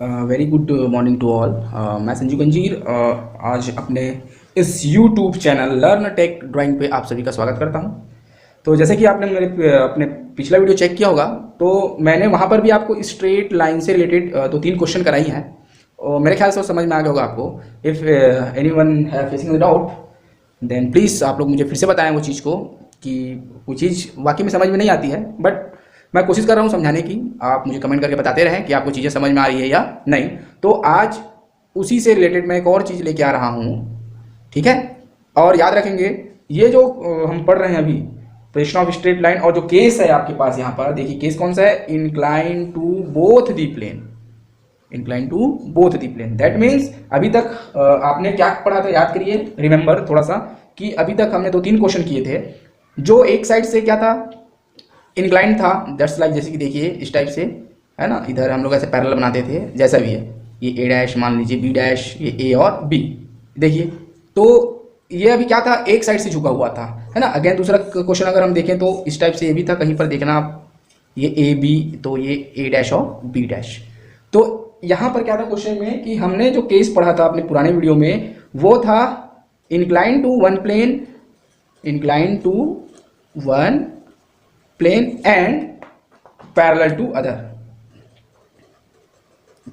Very good morning to all. मैं संजीव गंजीर आज अपने इस YouTube channel learn tech drawing पे आप सभी का स्वागत करता हूं। तो जैसे कि आपने अपने पिछला वीडियो चेक किया होगा, तो मैंने वहां पर भी आपको स्ट्रेट लाइन से रिलेटेड 2-3 क्वेश्चन कराई हैं और मेरे ख्याल से वो समझ में आ गया होगा आपको। इफ़ एनी वन है facing the doubt then please आप लोग मुझे फिर से बताएं वो चीज़ को कि वो चीज़ वाकई में समझ में नहीं आती है, बट मैं कोशिश कर रहा हूँ समझाने की। आप मुझे कमेंट करके बताते रहें कि आपको चीज़ें समझ में आ रही है या नहीं। तो आज उसी से रिलेटेड मैं एक और चीज़ लेके आ रहा हूँ, ठीक है। और याद रखेंगे ये जो हम पढ़ रहे हैं अभी प्रेशन ऑफ स्ट्रेट लाइन, और जो केस है आपके पास यहाँ पर देखिए, केस कौन सा है, incline to both the plane, incline to both the plane. That means अभी तक आपने क्या पढ़ा था, याद करिए, रिमेंबर थोड़ा सा, कि अभी तक हमने 2-3 क्वेश्चन किए थे जो एक साइड से क्या था, इंक्लाइन था। दैट्स लाइक जैसे कि देखिए इस टाइप से है ना, इधर हम लोग ऐसे पैरेलल बनाते थे, जैसा भी है ये ए डैश मान लीजिए, बी डैश, ये ए और बी, देखिए। तो ये अभी क्या था, एक साइड से झुका हुआ था, है ना। अगेन दूसरा क्वेश्चन अगर हम देखें तो इस टाइप से ये भी था, कहीं पर देखना आप, ये ए बी, तो ये ए डैश और बी डैश। तो यहाँ पर क्या था क्वेश्चन में कि हमने जो केस पढ़ा था अपने पुराने वीडियो में, वो था incline to one plane, incline to one plane and parallel to other,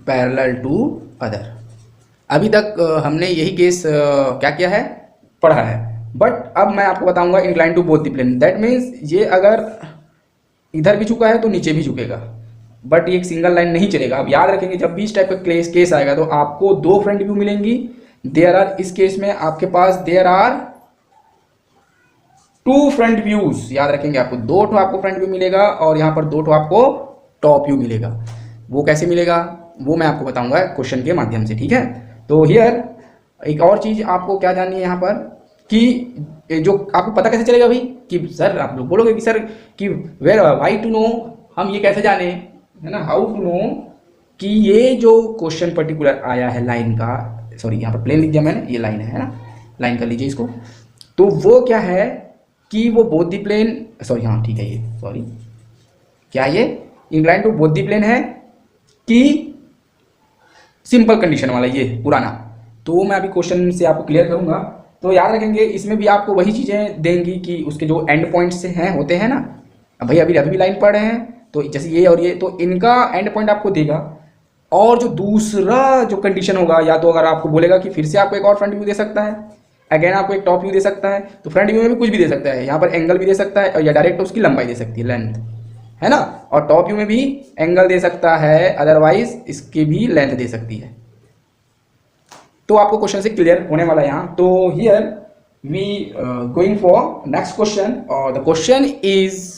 parallel to other. अभी तक हमने यही केस क्या किया है, पढ़ा है। बट अब मैं आपको बताऊंगा incline to both the plane. That means ये अगर इधर भी झुका है तो नीचे भी झुकेगा, बट ये एक सिंगल लाइन नहीं चलेगा। अब याद रखेंगे जब भी इस टाइप का केस आएगा तो आपको 2 फ्रंट व्यू मिलेंगी। देयर आर, इस केस में आपके पास देयर आर 2 फ्रंट व्यूज। याद रखेंगे आपको 2 ठो आपको फ्रंट व्यू मिलेगा और यहाँ पर 2 ठो आपको टॉप व्यू मिलेगा। वो कैसे मिलेगा वो मैं आपको बताऊंगा क्वेश्चन के माध्यम से, ठीक है। तो हियर एक और चीज आपको क्या जाननी है यहाँ पर, कि जो आपको पता कैसे चलेगा भाई, कि सर आप लोग बोलोगे कि सर कि वेयर वाई टू नो, हम ये कैसे जाने, है ना, हाउ टू नो कि ये जो क्वेश्चन पर्टिकुलर आया है लाइन का, सॉरी यहाँ पर प्लेन लिख दिया मैंने, ये लाइन है ना, लाइन कर लीजिए इसको। तो वो क्या है कि वो बोथ दी प्लेन, सॉरी हाँ ठीक है, ये सॉरी क्या ये incline to both the plane है कि सिंपल कंडीशन वाला ये पुराना। तो मैं अभी क्वेश्चन से आपको क्लियर करूंगा। तो याद रखेंगे इसमें भी आपको वही चीज़ें देंगी कि उसके जो एंड पॉइंट्स हैं होते हैं ना, अब भाई अभी भी लाइन पढ़ रहे हैं तो जैसे ये और ये, तो इनका एंड पॉइंट आपको देगा। और जो दूसरा जो कंडीशन होगा, या तो अगर आपको बोलेगा कि फिर से आपको एक और फ्रंट व्यू दे सकता है, अगेन आपको एक टॉप व्यू दे सकता है, तो फ्रंट व्यू में भी कुछ भी दे सकता है, यहाँ पर एंगल भी दे सकता है, और या डायरेक्ट उसकी लंबाई दे सकती है, लेंथ, है ना। और टॉप व्यू में भी एंगल दे सकता है, अदरवाइज इसकी भी लेंथ दे सकती है। तो आपको क्वेश्चन से क्लियर होने वाला है यहाँ। तो here we going for next question, और the question is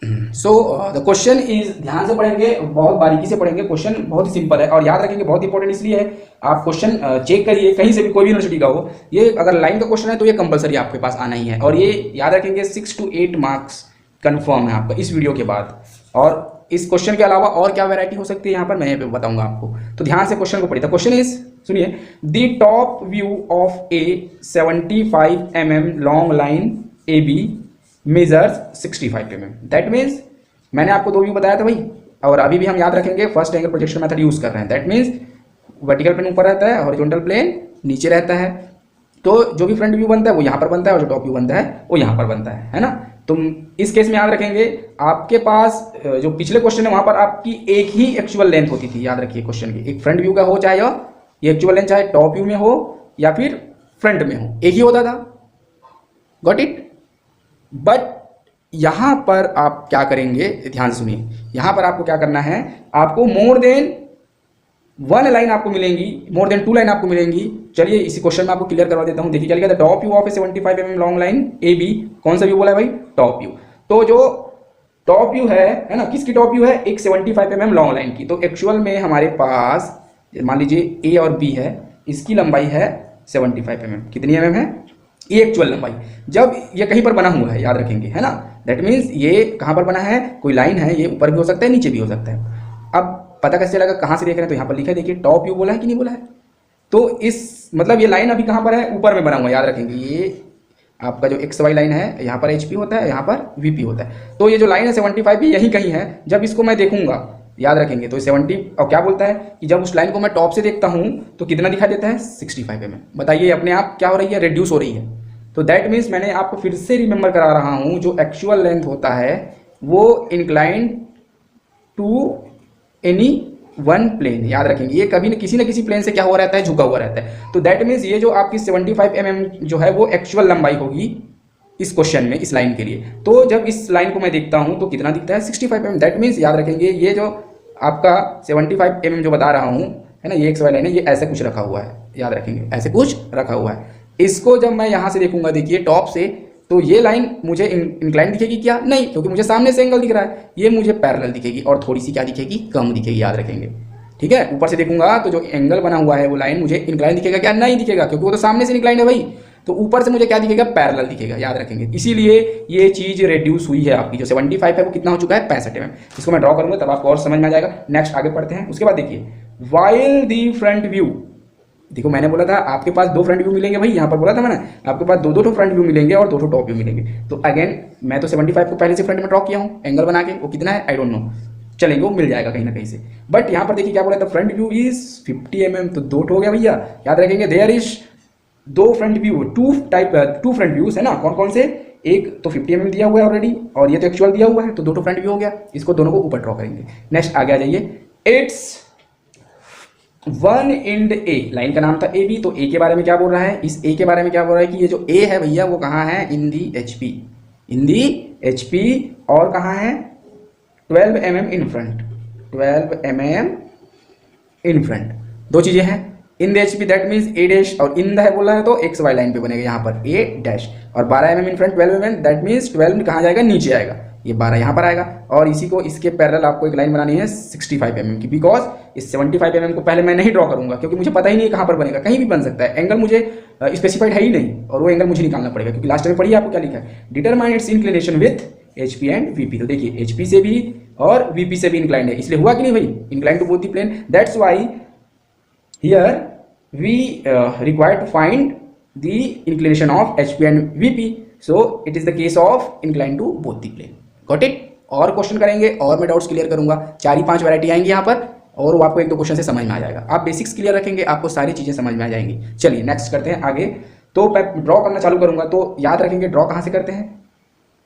the question is, ध्यान से पढ़ेंगे, बहुत बारीकी से पढ़ेंगे। क्वेश्चन बहुत ही सिंपल है और याद रखेंगे बहुत इंपॉर्टेंट इसलिए है, आप क्वेश्चन चेक करिए कहीं से भी, कोई भी यूनिवर्सिटी का हो, ये अगर लाइन का क्वेश्चन है तो ये कंपलसरी आपके पास आना ही है। और ये याद रखेंगे 6 to 8 मार्क्स कंफर्म है आपका इस वीडियो के बाद। और इस क्वेश्चन के अलावा और क्या वैरायटी हो सकती है यहाँ पर मैं यहाँ पे बताऊंगा आपको। तो ध्यान से क्वेश्चन को पढ़िए। क्वेश्चन इज, सुनिए, the top view of a 75 mm long line A B measures 65 mm। That means मैंने आपको 2 व्यू बताया था भाई, और अभी भी हम याद रखेंगे first angle projection method use कर रहे हैं। दैट मीन्स वर्टिकल प्लेन ऊपर रहता है, हॉरिजॉन्टल प्लेन नीचे रहता है। तो जो भी फ्रंट व्यू बनता है वो यहाँ पर बनता है, और जो टॉप व्यू बनता है वो यहाँ पर बनता है ना। तो इस केस में याद रखेंगे आपके पास जो पिछले क्वेश्चन है वहां पर आपकी एक ही एक्चुअल लेंथ होती थी। याद रखिए क्वेश्चन की, एक फ्रंट व्यू का हो चाहे ये एक्चुअल लेंथ, चाहे टॉप व्यू में हो या फिर फ्रंट में हो, एक ही होता था। Got it. बट यहां पर आप क्या करेंगे, ध्यान से सुनिए, यहां पर आपको क्या करना है, आपको मोर देन 1 लाइन आपको मिलेंगी, मोर देन 2 लाइन आपको मिलेंगी। चलिए इसी क्वेश्चन में आपको क्लियर करवा देता हूं। देखिए क्या लिखा था, top view of a 75 mm long line A B. कौन सा व्यू बोला है भाई, टॉप व्यू। तो जो टॉप व्यू है ना, किसकी टॉप व्यू है, एक 75 mm लॉन्ग लाइन की। तो एक्चुअल में हमारे पास मान लीजिए ए और बी है, इसकी लंबाई है 75 mm। कितनी mm है, ये एक्चुअल लंबाई। जब ये कहीं पर बना हुआ है, याद रखेंगे, है ना, दैट मीन्स ये कहां पर बना है, कोई लाइन है, ये ऊपर भी हो सकता है नीचे भी हो सकता है। अब पता कैसे चलेगा, कहां से देख रहे हैं, तो यहाँ पर लिखा है, देखिए टॉप व्यू बोला है कि नहीं बोला है। तो इस मतलब ये लाइन अभी कहां पर है, ऊपर में बना हुआ है। याद रखेंगे ये आपका जो एक्स वाई लाइन है, यहाँ पर एच पी होता है, यहाँ पर वी पी होता है। तो ये जो लाइन है 75 भी यहीं कहीं है। जब इसको मैं देखूंगा याद रखेंगे। तो 70 और क्या बोलता है कि जब उस लाइन को मैं टॉप से देखता हूँ तो कितना दिखा देता है 65 mm। बताइए अपने आप क्या हो रही है, रिड्यूस हो रही है। तो दैट मीन्स मैंने आपको फिर से रिमेंबर करा रहा हूँ, जो एक्चुअल लेंथ होता है वो incline to any one plane, याद रखेंगे ये कभी किसी न किसी प्लेन से क्या हुआ रहता है, झुका हुआ रहता है। तो दैट मीन्स ये जो आपकी 75 mm जो है वो एक्चुअल लंबाई होगी इस क्वेश्चन में, इस लाइन के लिए। तो जब इस लाइन को मैं देखता हूं तो कितना दिखता है 65 mm। दैट मीन्स याद रखेंगे ये जो आपका 75 mm जो बता रहा हूं है ना, ये एक्स वाई लाइन है, ये ऐसे कुछ रखा हुआ है, याद रखेंगे ऐसे कुछ रखा हुआ है। इसको जब मैं यहाँ से देखूंगा, देखिए टॉप से, तो ये लाइन मुझे इंक्लाइन दिखेगी क्या, नहीं, क्योंकि मुझे सामने से एंगल दिख रहा है। ये मुझे पैरेलल दिखेगी और थोड़ी सी क्या दिखेगी, कम दिखेगी, याद रखेंगे। ठीक है, ऊपर से देखूंगा तो जो एंगल बना हुआ है वो लाइन मुझे इंक्लाइन दिखेगा क्या, नहीं दिखेगा, क्योंकि वो तो सामने से इंक्लाइन है भाई। तो ऊपर से मुझे क्या दिखेगा, पैरेलल दिखेगा, याद रखेंगे। इसीलिए ये चीज रिड्यूस हुई है आपकी, जो 75 है वो कितना हो चुका है 65 mm। इसको मैं ड्रॉ करूंगा तब आपको और समझ में आ जाएगा। नेक्स्ट आगे पढ़ते हैं। उसके बाद देखिए वाइल दी फ्रंट व्यू, देखो मैंने बोला था आपके पास दो फ्रंट व्यू मिलेंगे भाई, यहाँ पर बोला था मैंने आपके पास दो फ्रंट व्यू मिलेंगे और दो टॉप व्यू मिलेंगे। तो अगेन मैं तो 75 को पहले से फ्रंट में ड्रॉ किया हूँ एंगल बना के, वो कितना है आई डोंट नो, चलेंगे वो मिल जाएगा कहीं ना कहीं से। बट यहाँ पर देखिए क्या बोला था, फ्रंट व्यू इज 50 mm, तो दो हो गया भैया, याद रखेंगे। देयर इज दो front view, two front views है ना, कौन कौन से, एक तो 50 mm दिया हुआ है ऑलरेडी और ये तो एक्चुअल दिया हुआ है, तो दो फ्रंट व्यू हो गया। इसको दोनों को ऊपर ड्रॉ करेंगे। नेक्स्ट आगे आ जाइए, it's one and A, line का नाम था ए बी, तो ए के बारे में क्या बोल रहा है, इस ए के बारे में क्या बोल रहा है कि ये जो ए है भैया वो कहाँ है, इन दी एच पी, और कहाँ है 12 mm in front, 12 mm in front, दो चीजें हैं। In the H P that means A dash, और इन द है बोला है तो एक्स वाई लाइन पे बनेगा यहाँ पर ए डैश, और 12 mm in front 12 mm, that means 12 कहाँ जाएगा, नीचे आएगा, ये 12 यहाँ पर आएगा। और इसी को इसके पैरेलल आपको एक लाइन बनानी है 65 mm की, बिकॉज इस 75 mm को पहले मैं नहीं ड्रॉ करूंगा क्योंकि मुझे पता ही नहीं कहाँ पर बनेगा, कहीं भी बन सकता है, एंगल मुझे स्पेसिफाइड है ही नहीं, और वो एंगल मुझे निकालना पड़ेगा, क्योंकि लास्ट में पढ़िए आपको क्या लिखा है, determine its inclination with H P and V P. तो देखिए एच पी से भी और वी पी से भी इंक्लाइंड है, इसलिए हुआ कि नहीं भाई, inclined to both the plane. That's why here we require to find the inclination of H P and V P, so it is the case of inclined to both the plane. Got it. और question करेंगे और मैं doubts clear करूंगा, 4-5 variety आएंगी यहाँ पर, और वो आपको 1-2 क्वेश्चन से समझ में आ जाएगा। आप बेसिक्स क्लियर रखेंगे आपको सारी चीजें समझ में आ जाएंगी। चलिए नेक्स्ट करते हैं आगे। तो मैं ड्रॉ करना चालू करूंगा, तो याद रखेंगे ड्रॉ कहाँ से करते हैं,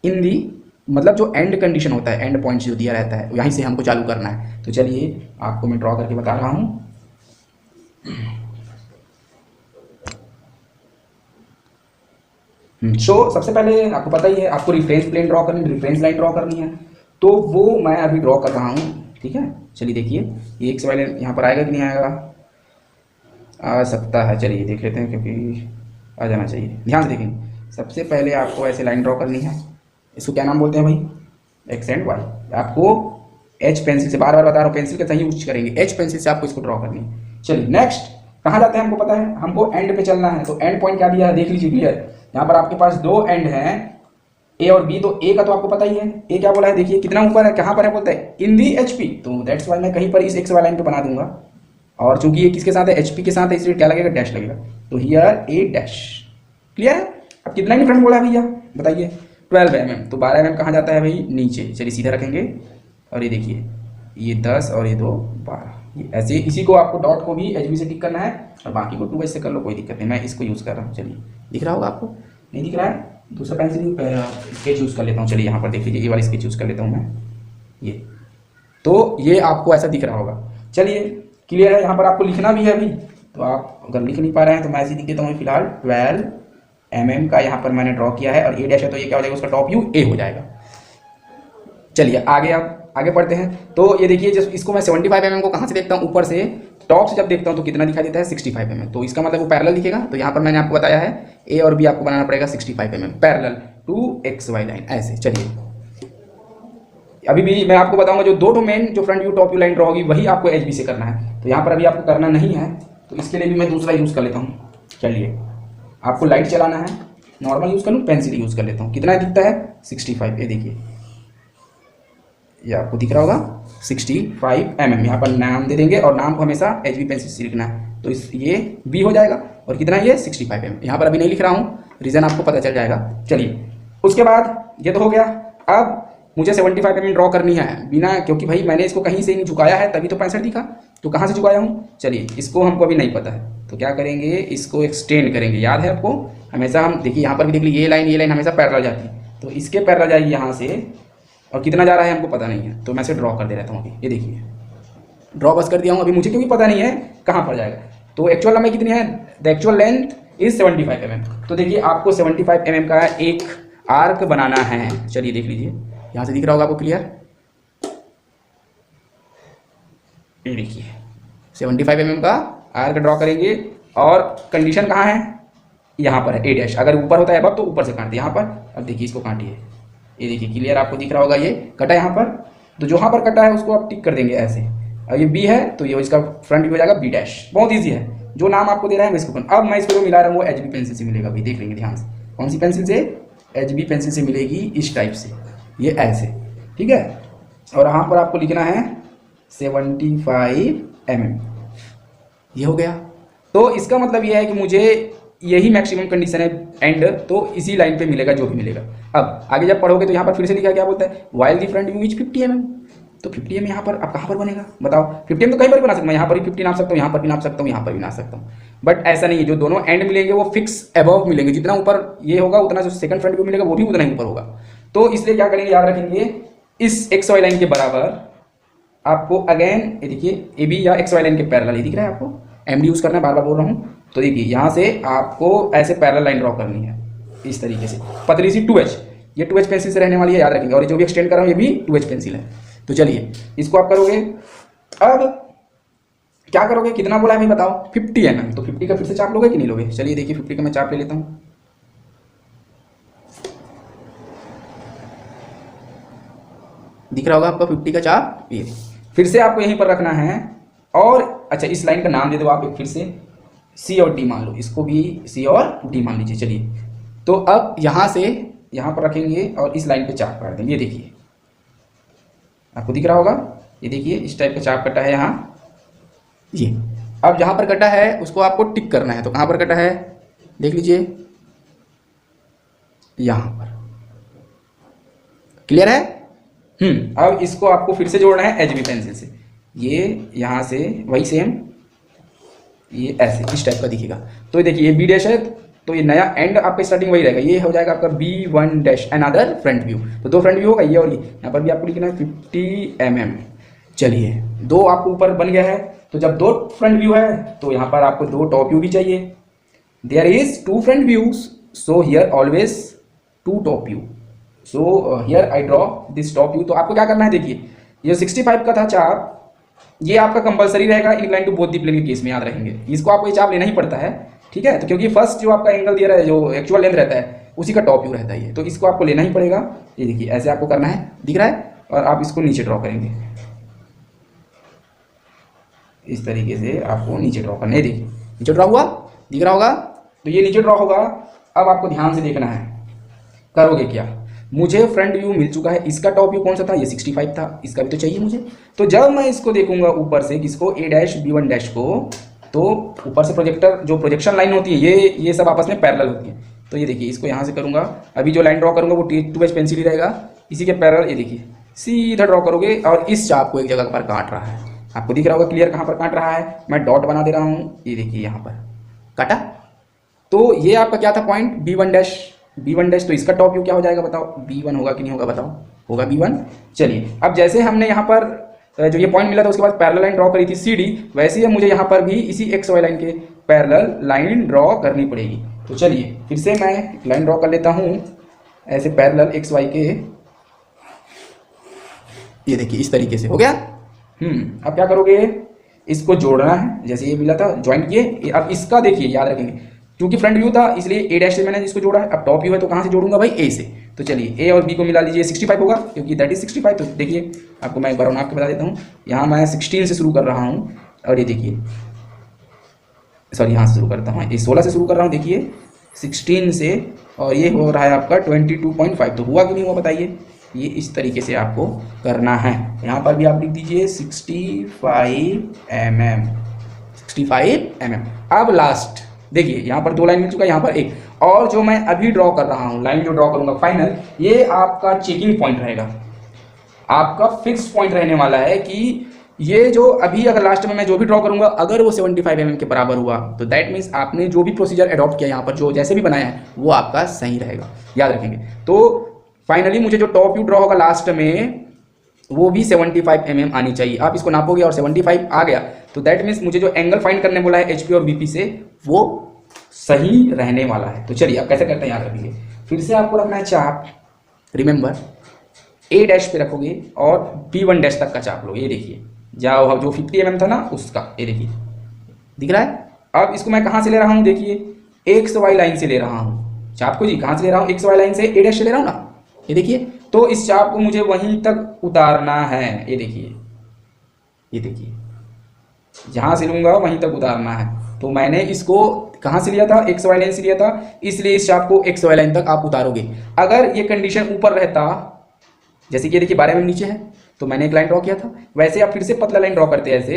इन दी, मतलब जो एंड कंडीशन होता है, एंड पॉइंट जो दिया रहता है यहीं से हमको चालू करना है। तो चलिए आपको मैं ड्रॉ करके बता रहा हूँ। सबसे पहले आपको पता ही है आपको रेफरेंस प्लेन ड्रॉ करनी, रेफरेंस लाइन ड्रॉ करनी है, तो वो मैं अभी ड्रॉ कर रहा हूँ। ठीक है, चलिए देखिए ये एक्स वाई लाइन यहाँ पर आएगा कि नहीं आएगा, आ सकता है, चलिए देख लेते हैं, क्योंकि आ जाना चाहिए। ध्यान से देखेंगे, सबसे पहले आपको ऐसे लाइन ड्रॉ करनी है, इसको क्या नाम बोलते हैं भाई, एक्स एंड वाई। आपको एच पेंसिल से, बार बार बता रहा हूँ पेंसिल का सही यूज करेंगे, एच पेंसिल से आपको इसको ड्रॉ करनी है। चलिए नेक्स्ट कहाँ जाते हैं, हमको पता है हमको एंड पे चलना है, तो एंड पॉइंट क्या दिया है देख लीजिए क्लियर। यहाँ पर आपके पास दो एंड हैं ए और बी, तो ए का तो आपको पता ही है, ए क्या बोला है देखिए कितना ऊपर है, कहाँ पर है, बोलता है इन दी एच पी, तो दैट्स वाई मैं कहीं पर इस एक्स वाई लाइन पे बना दूंगा, और चूंकि ये किसके साथ है, एच पी के साथ है, इसलिए क्या लगेगा, डैश लगेगा, तो हियर ए डैश। क्लियर है। अब कितना डिफरेंट बोला है भैया बताइए, 12 mm, तो 12 mm कहाँ जाता है भाई, नीचे। चलिए सीधा रखेंगे, और ये देखिए ये 10 और ये 2 12, ये ऐसे, इसी को आपको डॉट को भी एच बी से टिक करना है, और बाकी को 2 से कर लो, कोई दिक्कत नहीं, मैं इसको यूज़ कर रहा हूँ। चलिए दिख रहा होगा आपको, नहीं दिख रहा है, दूसरा पेंसिल स्केच यूज़ कर लेता हूँ। चलिए यहाँ पर देख लीजिए, ये वाली स्केच यूज़ कर लेता हूँ मैं, ये, तो ये आपको ऐसा दिख रहा होगा। चलिए क्लियर है। यहाँ पर आपको लिखना भी है अभी, तो आप अगर लिख नहीं पा रहे हैं तो मैं ऐसे लिख देता हूँ फिलहाल, 12 mm का यहाँ पर मैंने ड्रॉ किया है, और ए डैश है तो ये क्या हो जाएगा, उसका टॉप व्यू ए हो जाएगा। चलिए आगे आप आगे पढ़ते हैं। तो ये देखिए जब इसको मैं 75 mm को कहाँ से देखता हूँ, ऊपर से, टॉप से जब देखता हूँ तो कितना दिखाई देता है 65 mm, तो इसका मतलब वो पैरेलल दिखेगा। तो यहाँ पर मैंने आपको बताया है ए और बी आपको बनाना पड़ेगा 65 mm parallel to X Y line, ऐसे। चलिए अभी भी मैं आपको बताऊंगा, जो दो मेन जो front view top view line draw होगी वही आपको एच बी से करना है, तो यहाँ पर अभी आपको करना नहीं है, तो इसके लिए भी मैं दूसरा यूज़ कर लेता हूँ। चलिए आपको लाइट चलाना है, नॉर्मल यूज़ कर लूँ, पेंसिल यूज़ कर लेता हूँ। कितना दिखता है 65, ये देखिए ये आपको दिख रहा होगा 65 mm। यहाँ पर नाम दे देंगे, और नाम को हमेशा एच बी पेंसिल से लिखना है, तो इस ये बी हो जाएगा, और कितना ये 65 mm। यहाँ पर अभी नहीं लिख रहा हूँ, रीज़न आपको पता चल जाएगा। चलिए उसके बाद ये तो हो गया। अब मुझे 75 mm ड्रॉ करनी है बिना, क्योंकि भाई मैंने इसको कहीं से नहीं झुकाया है तभी तो 65 दिखा, तो कहाँ से झुकाया हूँ। चलिए इसको हमको अभी नहीं पता है तो क्या करेंगे, इसको एक्सटेंड करेंगे। याद है आपको, हमेशा हम देखिए यहाँ पर भी देख लीजिए ये लाइन हमेशा पैरेलल जाती है, तो इसके पैरेलल जाएगी यहाँ से, और कितना जा रहा है हमको पता नहीं है, तो मैं इसे ड्रॉ कर दे रहता हूँ अभी। ये देखिए ड्रॉ बस कर दिया हूँ अभी, मुझे क्योंकि पता नहीं है कहाँ पर जाएगा। तो एक्चुअल लंबाई कितनी है, the actual length is 75 mm। तो देखिए आपको 75 mm का एक आर्क बनाना है। चलिए देख लीजिए, यहाँ से दिख रहा होगा आपको क्लियर। ये देखिए 75 mm का आर्क ड्रॉ करेंगे, और कंडीशन कहाँ है, यहाँ पर है ए डैश। अगर ऊपर होता है अब तो ऊपर से काटते यहाँ पर। अब देखिए इसको काटिए, ये देखिए क्लियर आपको दिख रहा होगा, ये कटा यहाँ पर, तो जो यहाँ पर कटा है उसको आप टिक कर देंगे ऐसे। अब ये बी है तो ये इसका फ्रंट व्यू हो जाएगा बी डैश। बहुत ईजी है, जो नाम आपको दे रहा है मैं इसको। अब मैं इसको जो मिला रहा हूँ वो HB पेंसिल से मिलेगा भाई, देख लेंगे ध्यान से। कौन सी पेंसिल से, HB पेंसिल से मिलेगी, इस टाइप से, ये ऐसे, ठीक है। और यहाँ पर आपको लिखना है 75 mm, ये हो गया। तो इसका मतलब ये है कि मुझे यही मैक्सिमम कंडीशन है एंड, तो इसी लाइन पे मिलेगा जो भी मिलेगा। अब आगे जब पढ़ोगे तो यहाँ पर फिर से लिखा क्या बोलता है, while the front view is 50 mm। तो 50 mm यहाँ पर अब कहाँ पर बनेगा बताओ, 50 mm तो कहीं पर भी बना सकता हूँ, यहाँ पर भी 50 नाप सकता हूँ, यहाँ पर भी नाप सकता हूँ, यहाँ पर भी नाप सकता हूँ। बट ऐसा नहीं है, जो दोनों एंड मिलेंगे वो फिक्स अबव मिलेंगे, जितना ऊपर ये होगा उतना जो सेकंड फ्रंट व्यू मिलेगा वो भी उतना ही ऊपर होगा। तो इसलिए क्या करेंगे, याद रखेंगे, इस एक्स वाई लाइन के बराबर आपको अगेन ये देखिए ए बी या एक्स वाई लाइन के पैरेलल, ये दिख रहा है आपको, MD यूज़ करना है, बार बार बोल रहा हूँ। तो देखिए यहाँ से आपको ऐसे पैरेलल लाइन ड्रॉ करनी है इस तरीके से, पतली सी 2H, ये 2H पेंसिल से रहने वाली है, याद रखेंगे। और ये जो भी एक्सटेंड कर रहा हूँ ये भी 2H पेंसिल है। तो चलिए इसको आप करोगे, अब क्या करोगे, कितना बोला है भाई बताओ, 50 mm। तो 50 का फिर से चाप लोगे कि नहीं लोगे, चलिए देखिए 50 का मैं चाप ले लेता हूँ। दिख रहा होगा आपका 50 का चाप, ये फिर से आपको यहीं पर रखना है। और अच्छा इस लाइन का नाम दे दो आप एक फिर से, C और D मान लो, इसको भी C और D मान लीजिए। चलिए तो अब यहाँ से यहाँ पर रखेंगे और इस लाइन पे चाप काट देंगे। ये देखिए आपको दिख रहा होगा, ये देखिए इस टाइप का चाप कटा है यहाँ, ये। अब जहाँ पर कटा है उसको आपको टिक करना है, तो कहाँ पर कटा है देख लीजिए, यहाँ पर, क्लियर है। अब इसको आपको फिर से जोड़ना है HB पेंसिल से, ये यहाँ से वही सेम, ये ऐसे इस टाइप का दिखेगा। तो ये देखिए ये बी डैश है, तो ये नया एंड आपका स्टार्टिंग वही रहेगा, ये हो जाएगा आपका B1 dash another front view. तो दो फ्रंट व्यू होगा, ये और ये। यहाँ पर भी आपको लिखना है 50 mm। चलिए दो आपको ऊपर बन गया है, तो जब दो फ्रंट व्यू है तो यहाँ पर आपको दो टॉप व्यू भी चाहिए। There is 2 front views, so here always 2 top view, so here I draw this top view. तो आपको क्या करना है, देखिए ये 65 का था चाप, ये आपका कंपलसरी रहेगा incline to both the plane के केस में, याद रखेंगे। इसको आपको ये चाप लेना ही पड़ता है, ठीक है। तो क्योंकि फर्स्ट जो आपका एंगल दिया रहा है, जो एक्चुअल लेंथ रहता है उसी का टॉप व्यू रहता है ये, तो इसको आपको लेना ही पड़ेगा। ये देखिए ऐसे आपको करना है, दिख रहा है, और आप इसको नीचे ड्रॉ करेंगे इस तरीके से, आपको नीचे ड्रॉ करना है। देखिए नीचे ड्रॉ हुआ, दिख रहा होगा, तो ये नीचे ड्रॉ होगा। अब आपको ध्यान से देखना है, करोगे क्या, मुझे फ्रंट व्यू मिल चुका है, इसका टॉप व्यू कौन सा था, ये 65 था, इसका भी तो चाहिए मुझे। तो जब मैं इसको देखूंगा ऊपर से, किसको, A डैश B1 डैश को, तो ऊपर से प्रोजेक्टर जो प्रोजेक्शन लाइन होती है ये सब आपस में पैरेलल होती है। तो ये देखिए इसको यहाँ से करूँगा, अभी जो लाइन ड्रॉ करूँगा वो 2H पेंसिल ही रहेगा, इसी के पैरेलल। ये देखिए सीधा ड्रॉ करोगे और इस चाप को एक जगह पर काट रहा है, आपको दिख रहा होगा क्लियर कहाँ पर काट रहा है। मैं डॉट बना दे रहा हूँ, ये देखिए यहाँ पर काटा। तो ये आपका क्या था पॉइंट, B1 डैश। तो इसका टॉप व्यू क्या हो जाएगा बताओ, B1 होगा कि नहीं होगा बताओ, होगा B1। चलिए अब जैसे हमने यहाँ पर जो ये पॉइंट मिला था उसके बाद पैरेलल लाइन ड्रॉ करी थी CD, वैसे ही मुझे यहाँ पर भी इसी एक्स वाई लाइन के पैरेलल लाइन ड्रॉ करनी पड़ेगी। तो चलिए फिर से मैं लाइन ड्रॉ कर लेता हूँ ऐसे पैरेलल एक्स वाई के, ये देखिए इस तरीके से हो गया। अब क्या करोगे, इसको जोड़ना है, जैसे ये मिला था ज्वाइंट किए। अब इसका देखिए याद रखेंगे, क्योंकि फ्रंट व्यू था इसलिए A डैश से मैंने इसको जोड़ा है। अब टॉप व्यू है तो कहाँ से जोड़ूंगा भाई, A से। तो चलिए A और B को मिला लीजिए, 65 होगा क्योंकि दैट इज 65। तो देखिए आपको मैं एक बार नाप के बता देता हूँ, यहाँ मैं 16 से शुरू कर रहा हूँ, और ये देखिए सॉरी यहाँ से शुरू करता हूँ, ये 16 से शुरू कर रहा हूँ, देखिए 16 से, और ये हो रहा है आपका 22.5। तो हुआ कि नहीं हुआ बताइए, ये इस तरीके से आपको करना है। यहाँ पर भी आप लिख दीजिए 65 mm। अब लास्ट देखिए यहाँ पर 2 लाइन मिल चुका है, यहाँ पर एक, और जो मैं अभी ड्रॉ कर रहा हूँ लाइन जो ड्रॉ करूँगा फाइनल, ये आपका चेकिंग पॉइंट रहेगा। आपका फिक्स पॉइंट रहने वाला है कि ये जो अभी अगर लास्ट में मैं जो भी ड्रॉ करूंगा अगर वो 75 mm के बराबर हुआ तो दैट मीन्स आपने जो भी प्रोसीजर अडॉप्ट किया यहाँ पर जो जैसे भी बनाया है वो आपका सही रहेगा, याद रखेंगे। तो फाइनली मुझे जो टॉप व्यू ड्रॉ होगा लास्ट में वो भी 75 mm आनी चाहिए। आप इसको नापोगे और 75 आ गया तो दैट मीन्स मुझे जो एंगल फाइंड करने बोला है HP और BP से वो सही रहने वाला है। तो चलिए आप कैसे करते हैं याद रखेंगे। फिर से आपको रखना है चाप, रिमेंबर A डैश पे रखोगे और B1 डैश तक का चाप लो। ये देखिए जाओ जो 50 mm था ना उसका, ये देखिए दिख रहा है। अब इसको मैं कहाँ से ले रहा हूँ, देखिए XY लाइन से ले रहा हूँ चाप को जी। कहाँ से ले रहा हूँ, XY लाइन से A डैश से ले रहा हूँ ना, ये देखिए। तो इस चाप को मुझे वहीं तक उतारना है, ये देखिए, ये देखिए जहाँ से लूँगा वहीं तक उतारना है। तो मैंने इसको कहाँ से लिया था, XY लाइन से लिया था, इसलिए इस चाप को XY लाइन तक आप उतारोगे। अगर ये कंडीशन ऊपर रहता, जैसे कि देखिए 12 mm नीचे है तो मैंने एक लाइन ड्रॉ किया था, वैसे आप फिर से पतला लाइन ड्रॉ करते ऐसे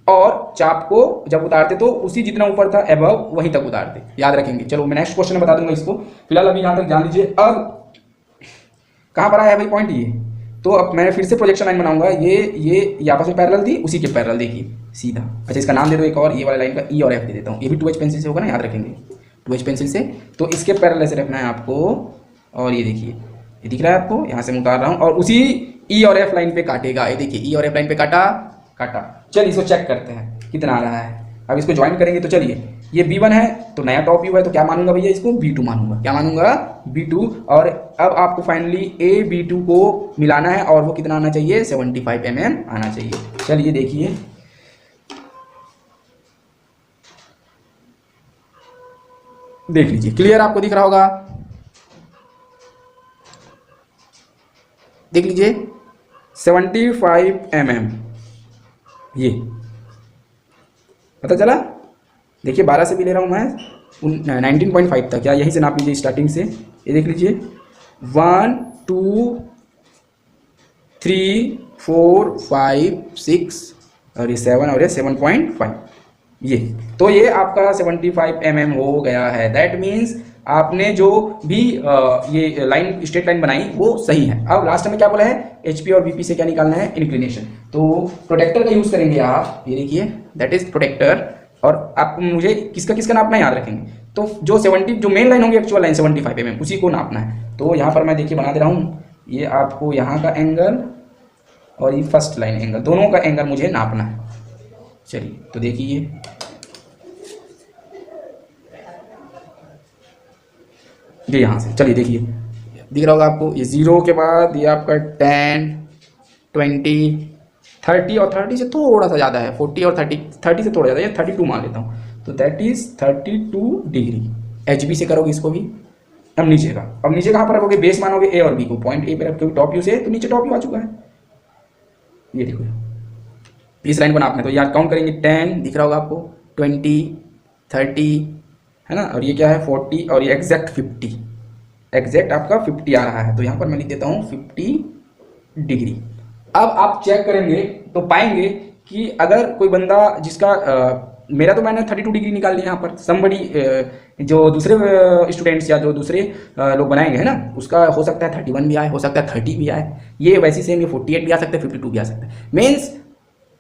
और चाप को जब उतारते तो उसी जितना ऊपर था एबव वहीं तक उतारते, याद रखेंगे। चलो मैं नेक्स्ट क्वेश्चन में बता दूंगा इसको, फिलहाल अभी यहाँ तक जान लीजिए। अब कहाँ पर आया है भाई पॉइंट, ये तो अब मैं फिर से प्रोजेक्शन लाइन बनाऊंगा। ये आपस में पैरेलल थी, उसी के पैरेलल देखिए सीधा। अच्छा इसका नाम दे दो एक और, ये वाला लाइन का E और F दे देता हूँ। ये भी 2H पेंसिल से होगा ना, याद रखेंगे 2H पेंसिल से। तो इसके पैरेलल से रखना है आपको और ये देखिए ये दिख रहा है आपको, यहाँ से मैं उतार रहा हूँ और उसी E और F लाइन पे काटेगा। ये देखिए E और F लाइन पे काटा। चलिए इसको चेक करते हैं कितना आ रहा है। अब इसको ज्वाइन करेंगे तो चलिए ये B1 है तो नया टॉप व्यू है तो क्या मानूंगा भैया, इसको B2 मानूंगा। क्या मानूंगा, B2। और अब आपको फाइनली A B2 को मिलाना है और वो कितना आना चाहिए, 75 mm आना चाहिए। चलिए देखिए देख लीजिए, क्लियर आपको दिख रहा होगा, देख लीजिए 75 mm ये पता चला। देखिए 12 से भी ले रहा हूँ मैं 19.5 तक, या यहीं से नाप लीजिए स्टार्टिंग से। ये देख लीजिए 1 2 3 4 5 6 और ये 7 और ये 7.5 ये। तो ये आपका 75 mm हो गया है। दैट मीन्स आपने जो भी ये लाइन स्ट्रेट लाइन बनाई वो सही है। अब लास्ट में क्या बोला है, HP और BP से क्या निकालना है, इंक्लिनेशन। तो प्रोटेक्टर का यूज़ करेंगे आप, ये देखिए दैट इज प्रोटेक्टर। और आप मुझे किसका किसका नापना है याद रखेंगे। तो जो 70 जो मेन लाइन होगी एक्चुअल लाइन 75 mm उसी को नापना है। तो यहाँ पर मैं देखिए बना दे रहा हूँ, ये आपको यहाँ का एंगल और ये फर्स्ट लाइन एंगल दोनों का एंगल मुझे नापना है। चलिए तो देखिए ये यहाँ से, चलिए देखिए दिख रहा होगा आपको, ये 0 के बाद ये आपका 10 20 30 और 30 से थोड़ा सा ज़्यादा है, 40 और 30 से थोड़ा ज़्यादा है, 32 मान लेता हूँ। तो दैट इज़ 32 डिग्री। HB से करोगे इसको भी। अब नीचे का, अब नीचे कहाँ पर रखोगे, बेस मानोगे A और B को, पॉइंट A पे रखोगे टॉप व्यू से, तो नीचे टॉप व्यू आ चुका है। ये देखो इस लाइन को नापना है तो यार काउंट करेंगे 10 दिख रहा होगा आपको, 20 30 है ना, और ये क्या है 40 और ये एग्जैक्ट 50, एग्जैक्ट आपका 50 आ रहा है। तो यहाँ पर मैं लिख देता हूँ 50 डिग्री। अब आप चेक करेंगे तो पाएंगे कि अगर कोई बंदा जिसका मेरा तो मैंने 32 डिग्री निकाल लिया यहाँ पर, समबडी जो दूसरे स्टूडेंट्स या जो दूसरे लोग बनाएंगे है ना, उसका हो सकता है 31 भी आए, हो सकता है 30 भी आए, ये वैसे सेम ये 48 भी आ सकता है, 52 भी आ सकता है। मीन्स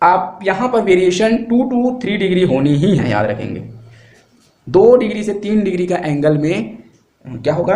आप यहाँ पर वेरिएशन 2 to 3 डिग्री होनी ही है, याद रखेंगे। 2 डिग्री से 3 डिग्री का एंगल में क्या होगा,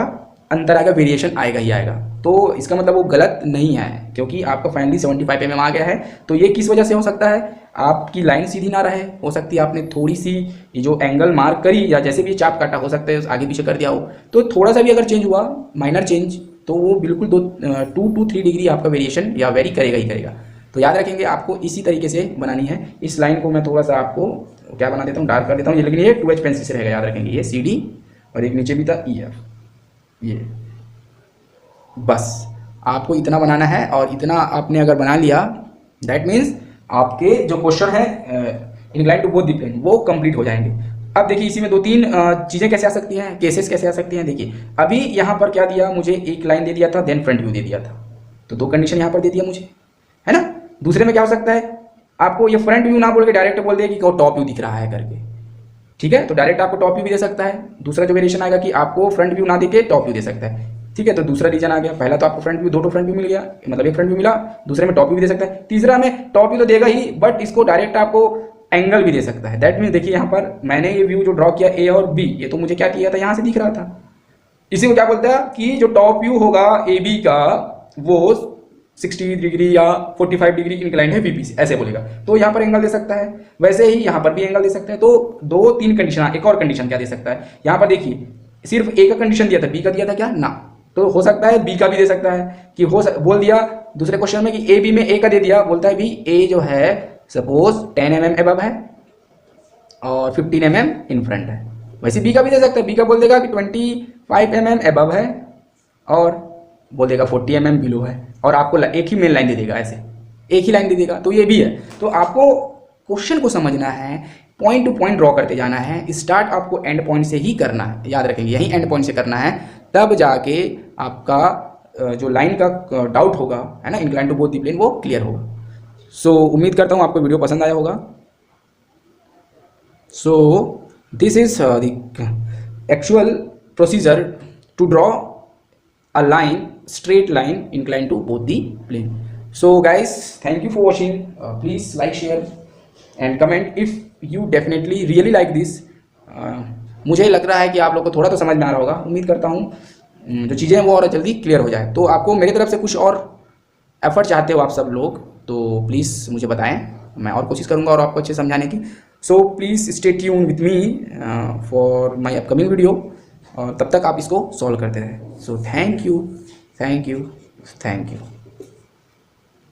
अंतर आएगा, वेरिएशन आएगा ही आएगा। तो इसका मतलब वो गलत नहीं है, क्योंकि आपका फाइनली 75 mm आ गया है। तो ये किस वजह से हो सकता है, आपकी लाइन सीधी ना रहे, हो सकती है आपने थोड़ी सी ये जो एंगल मार्क करी या जैसे भी चाप काटा, हो सकता है आगे पीछे कर दिया हो, तो थोड़ा सा भी अगर चेंज हुआ, माइनर चेंज, तो वो बिल्कुल 2 to 3 डिग्री आपका वेरिएशन या वेरी करेगा ही करेगा। तो याद रखेंगे आपको इसी तरीके से बनानी है। इस लाइन को मैं थोड़ा सा आपको क्या बना देता हूँ, डार्क कर देता हूँ, लेकिन ये 2H पेंसिल से रहेगा, याद रखेंगे। ये CD और एक नीचे भी था EF, ये बस आपको इतना बनाना है। और इतना आपने अगर बना लिया, दैट मीन्स आपके जो क्वेश्चन है incline to both the plane वो कंप्लीट हो जाएंगे। अब देखिए इसी में 2-3 चीज़ें कैसे आ सकती हैं, केसेस कैसे आ सकती हैं। देखिए अभी यहाँ पर क्या दिया मुझे, एक लाइन दे दिया था, देन फ्रंट व्यू दे दिया था, तो 2 कंडीशन यहाँ पर दे दिया मुझे, है ना। दूसरे में क्या हो सकता है, आपको ये फ्रंट व्यू ना बोल के डायरेक्ट बोल दे कि टॉप व्यू दिख रहा है करके, ठीक है, तो डायरेक्ट आपको टॉप व्यू भी दे सकता है। दूसरा जो वेरिएशन आएगा कि आपको फ्रंट व्यू ना देके टॉप व्यू दे सकता है। ठीक है, तो दूसरा रीजन आ गया। पहला तो आपको फ्रंट व्यू, दो फ्रंट व्यू मिल गया, मतलब एक फ्रंट व्यू मिला, दूसरे में टॉप व्यू भी दे सकता है, तीसरा में टॉप व्यू तो देगा ही, बट इसको डायरेक्ट आपको एंगल भी दे सकता है। दैट मीन देखिए यहाँ पर मैंने ये व्यू जो ड्रॉ किया ए और बी, ये तो मुझे क्या किया था, यहाँ से दिख रहा था। इसी को क्या बोलता है कि जो टॉप व्यू होगा ए बी का वो 60 डिग्री या 45 डिग्री इंक्लाइंड है बीपी से, ऐसे बोलेगा, तो यहाँ पर एंगल दे सकता है। वैसे ही यहाँ पर भी एंगल दे सकता है। तो दो तीन कंडीशन, एक और कंडीशन क्या दे सकता है, यहाँ पर देखिए सिर्फ ए का कंडीशन दिया था, बी का दिया था क्या ना, तो हो सकता है बी का भी दे सकता है कि बोल दिया दूसरे क्वेश्चन में कि ए बी में ए का दे दिया, बोलता है भी ए जो है सपोज 10 mm एबव है और 15 mm इन फ्रंट है। वैसे बी का भी दे सकता है, बी का बोल देगा कि 25 mm एबव है और बोल देगा 40 mm बिलो है, और आपको एक ही मेन लाइन दे देगा, ऐसे एक ही लाइन दे देगा, तो ये भी है। तो आपको क्वेश्चन को समझना है, पॉइंट टू पॉइंट ड्रॉ करते जाना है। स्टार्ट आपको एंड पॉइंट से ही करना है, याद रखेंगे यही एंड पॉइंट से करना है, तब जाके आपका जो लाइन का डाउट होगा है ना, incline to both the plane, वो क्लियर होगा। सो उम्मीद करता हूँ आपको वीडियो पसंद आया होगा। So this is the actual procedure to draw a line, straight line inclined to both the plane. So guys, thank you for watching. Please like, share and comment if you definitely really like this. मुझे लग रहा है कि आप लोग को थोड़ा तो समझ में आ रहा होगा। उम्मीद करता हूँ जो चीज़ें हैं वो और जल्दी क्लियर हो जाए। तो आपको मेरी तरफ से कुछ और एफर्ट चाहते हो आप सब लोग, तो प्लीज़ मुझे बताएं, मैं और कोशिश करूँगा और आपको अच्छे समझाने की। So please stay tune with me for my upcoming video, और तब तक आप इसको सॉल्व करते रहें। So thank you, thank you, thank you.